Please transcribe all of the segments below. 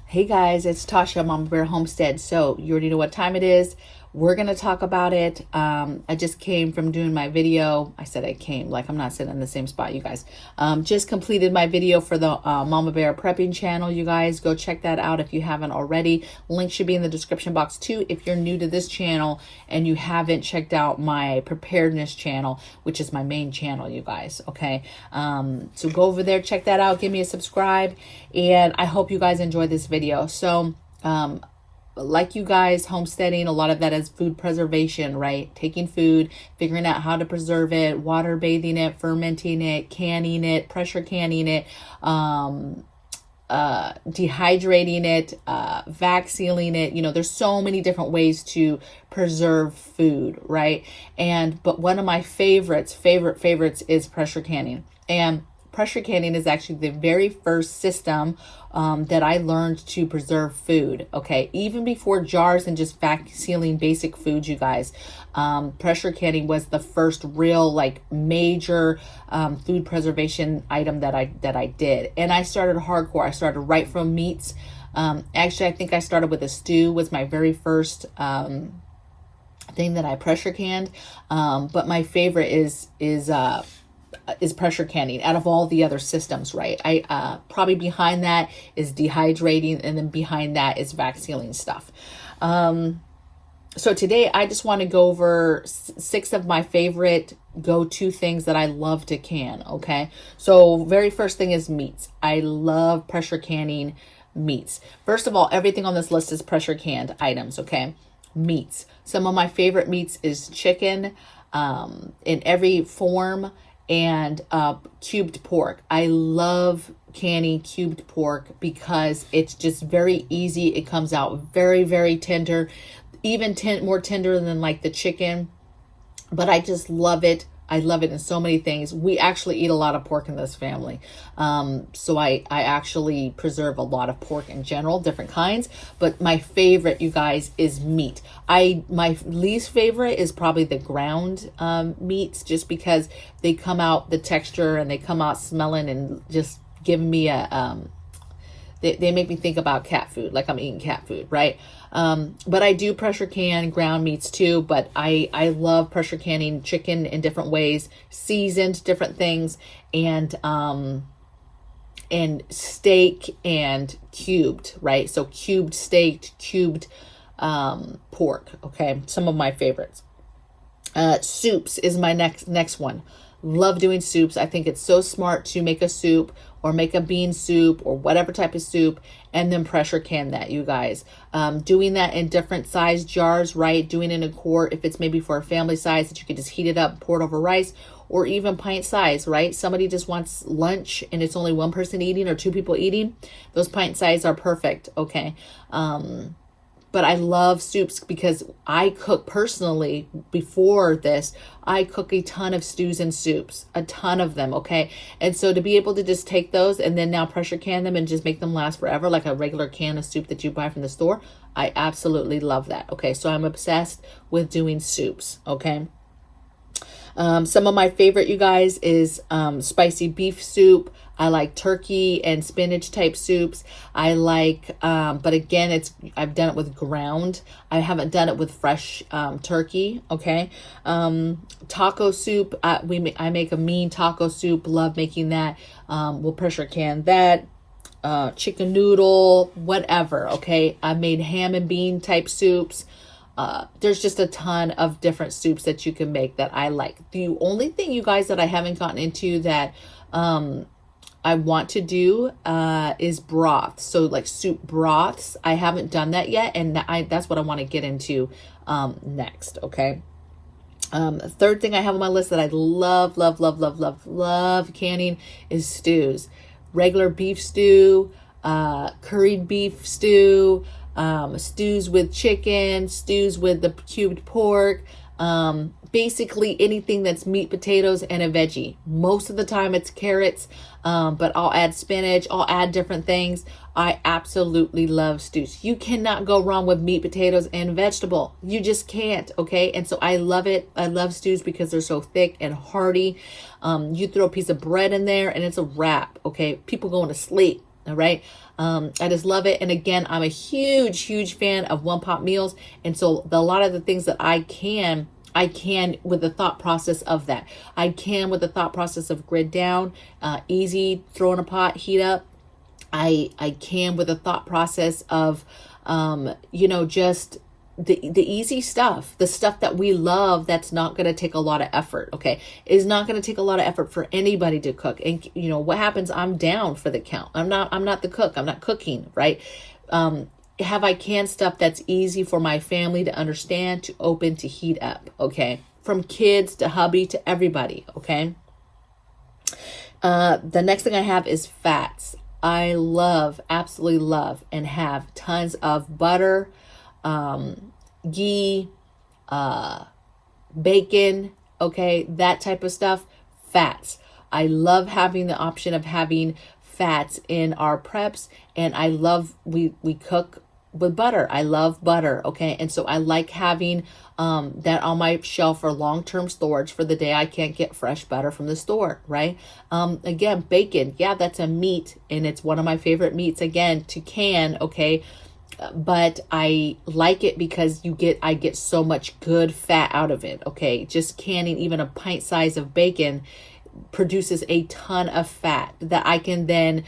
Hey guys, it's Tasha, Mama Bear Homestead. So you already know what time it is. We're going to talk about it. I just came from doing my video. I said I came, like I'm not sitting in the same spot, you guys. Just completed my video for the Mama Bear Prepping channel, you guys. Go check that out if you haven't already. Link should be in the description box too if you're new to this channel and you haven't checked out my preparedness channel, which is my main channel, you guys, okay? So go over there, check that out, give me a subscribe, and I hope you guys enjoy this video. So, like you guys, homesteading, a lot of that is food preservation, right? Taking food, figuring out how to preserve it, water bathing it, fermenting it, canning it, pressure canning it, dehydrating it, vac sealing it. You know, there's so many different ways to preserve food, right? But one of my favorites is pressure canning. And pressure canning is actually the very first system that I learned to preserve food, okay? Even before jars and just vac sealing basic food, you guys, pressure canning was the first real, like, major food preservation item that I did. And I started hardcore. I started right from meats. Actually, I think I started with a stew, was my very first thing that I pressure canned. But my favorite is pressure canning out of all the other systems, right? I probably behind that is dehydrating, and then behind that is vac sealing stuff. So today I just want to go over 6 of my favorite go-to things that I love to can, okay? So very first thing is meats. I love pressure canning meats. First of all, everything on this list is pressure canned items, okay? Meats. Some of my favorite meats is chicken in every form, and cubed pork. I love canning cubed pork because it's just very easy. It comes out very, very tender, even more tender than like the chicken, but I just love it. I love it in so many things. We actually eat a lot of pork in this family. So I actually preserve a lot of pork in general, different kinds. But my favorite, you guys, is meat. My least favorite is probably the ground meats, just because they come out, the texture, and they come out smelling and just giving me a... They make me think about cat food, like I'm eating cat food, right? But I do pressure can ground meats too, but I love pressure canning chicken in different ways, seasoned different things, and steak and cubed, right? So cubed steak, cubed pork, okay? Some of my favorites. Soups is my next one. Love doing soups. I think it's so smart to make a soup or make a bean soup or whatever type of soup and then pressure can that, you guys. Doing that in different size jars, right? Doing it in a quart if it's maybe for a family size that you can just heat it up, pour it over rice, or even pint size, right? Somebody just wants lunch and it's only one person eating or 2 people eating. Those pint size are perfect, okay? But I love soups because I cook personally. Before this, I cook a ton of stews and soups, a ton of them, okay? And so to be able to just take those and then now pressure can them and just make them last forever, like a regular can of soup that you buy from the store, I absolutely love that, okay? So I'm obsessed with doing soups, okay? Some of my favorite, you guys, is spicy beef soup. I like turkey and spinach type soups. I like, but again, I've done it with ground. I haven't done it with fresh turkey, okay? Taco soup, I make a mean taco soup. Love making that. We'll pressure can that. Chicken noodle, whatever, okay? I've made ham and bean type soups. There's just a ton of different soups that you can make that I like. The only thing, you guys, that I haven't gotten into that I want to do is broths. So like soup broths. I haven't done that yet, and that's what I want to get into next, okay? Third thing I have on my list that I love canning is stews. Regular beef stew, curried beef stew, stews with chicken, stews with the cubed pork, basically anything that's meat, potatoes, and a veggie. Most of the time it's carrots, but I'll add spinach, I'll add different things. I absolutely love stews. You cannot go wrong with meat, potatoes, and vegetable. You just can't, okay? And so I love it. I love stews because they're so thick and hearty. You throw a piece of bread in there and it's a wrap, okay? People going to sleep. All right. I just love it. And again, I'm a huge fan of one pot meals. And so a lot of the things that I can with the thought process of that. I can with the thought process of grid down, easy, throw in a pot, heat up. I can with the thought process of, just the easy stuff, the stuff that we love, that's not going to take a lot of effort. Okay. It's not going to take a lot of effort for anybody to cook. And what happens? I'm down for the count. I'm not the cook. I'm not cooking. Right. Have I canned stuff that's easy for my family to understand, to open, to heat up. Okay. From kids to hubby to everybody. Okay. The next thing I have is fats. I absolutely love, and have tons of butter, ghee, bacon, okay, that type of stuff. Fats. I love having the option of having fats in our preps, and I love, we cook with butter. I love butter, okay, and so I like having that on my shelf for long-term storage for the day I can't get fresh butter from the store, right? Again, bacon, yeah, that's a meat, and it's one of my favorite meats, again, to can, okay, but I like it because I get so much good fat out of it, okay? Just canning even a pint size of bacon produces a ton of fat that I can then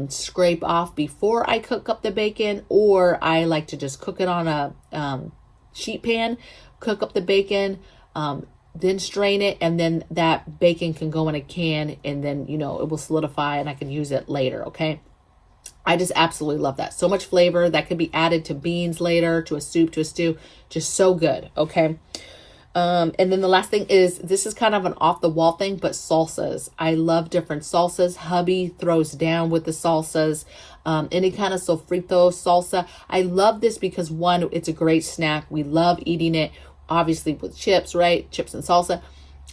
scrape off before I cook up the bacon, or I like to just cook it on a sheet pan, cook up the bacon, then strain it, and then that bacon can go in a can, and then it will solidify and I can use it later. Okay, I just absolutely love that. So much flavor that could be added to beans later, to a soup, to a stew. Just so good. Okay. And then the last thing is, this is kind of an off the wall thing, but salsas. I love different salsas. Hubby throws down with the salsas. Any kind of sofrito salsa. I love this because, one, it's a great snack. We love eating it, obviously with chips, right? Chips and salsa.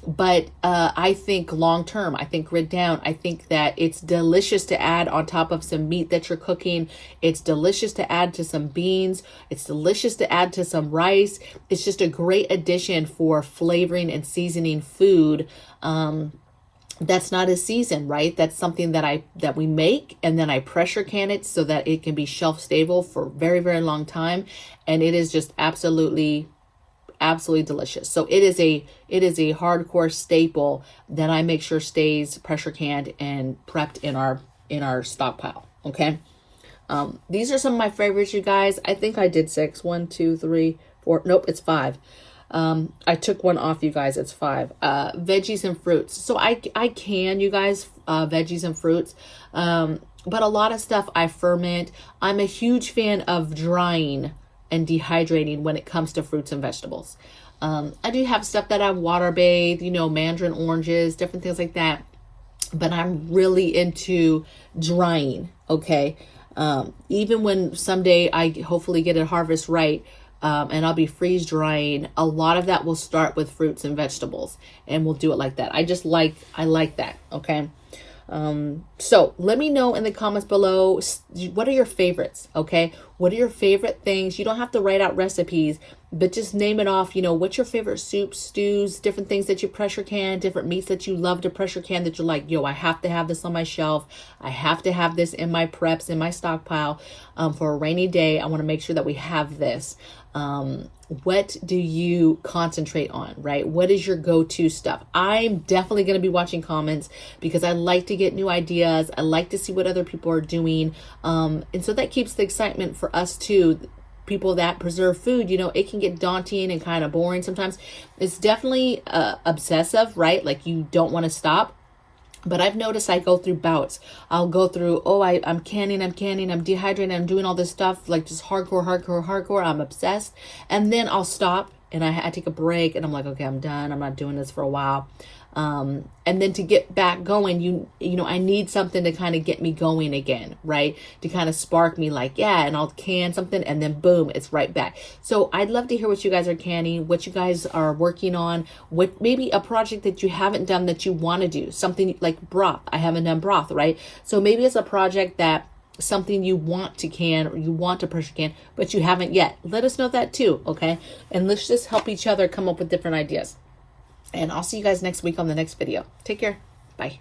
But I think long term, I think grid down, I think that it's delicious to add on top of some meat that you're cooking. It's delicious to add to some beans. It's delicious to add to some rice. It's just a great addition for flavoring and seasoning food. That's not a season, right? That's something that we make, and then I pressure can it so that it can be shelf stable for a very, very long time. And it is just absolutely delicious. So it is a hardcore staple that I make sure stays pressure canned and prepped in our stockpile. Okay. These are some of my favorites, you guys. I think I did 6. 1, 2, 3, 4. Nope, it's 5. I took one off, you guys. It's 5. Veggies and fruits. So I can, you guys, veggies and fruits. But a lot of stuff I ferment. I'm a huge fan of drying and dehydrating when it comes to fruits and vegetables. I do have stuff that I water bathe, mandarin oranges, different things like that. But I'm really into drying, okay? Even when someday I hopefully get a harvest right, and I'll be freeze drying, a lot of that will start with fruits and vegetables, and we'll do it like that. I like that, okay? So let me know in the comments below, what are your favorites? Okay. What are your favorite things? You don't have to write out recipes, but just name it off. What's your favorite soups, stews, different things that you pressure can, different meats that you love to pressure can, that you're like, I have to have this on my shelf. I have to have this in my preps, in my stockpile, for a rainy day. I want to make sure that we have this. What do you concentrate on, right? What is your go-to stuff? I'm definitely going to be watching comments because I like to get new ideas. I like to see what other people are doing. And so that keeps the excitement for us too. People that preserve food, it can get daunting and kind of boring sometimes. It's definitely obsessive, right? Like you don't want to stop. But I've noticed I go through bouts. I'll go through, I'm canning, I'm dehydrating, I'm doing all this stuff, like just hardcore. I'm obsessed. And then I'll stop and I take a break and I'm like, okay, I'm done. I'm not doing this for a while. And then to get back going, I need something to kind of get me going again, right? To kind of spark me like, yeah, and I'll can something and then boom, it's right back. So I'd love to hear what you guys are canning, what you guys are working on, what maybe a project that you haven't done that you want to do, something like broth. I haven't done broth, right? So maybe it's a project that something you want to can or you want to pressure can, but you haven't yet. Let us know that too, okay? And let's just help each other come up with different ideas. And I'll see you guys next week on the next video. Take care. Bye.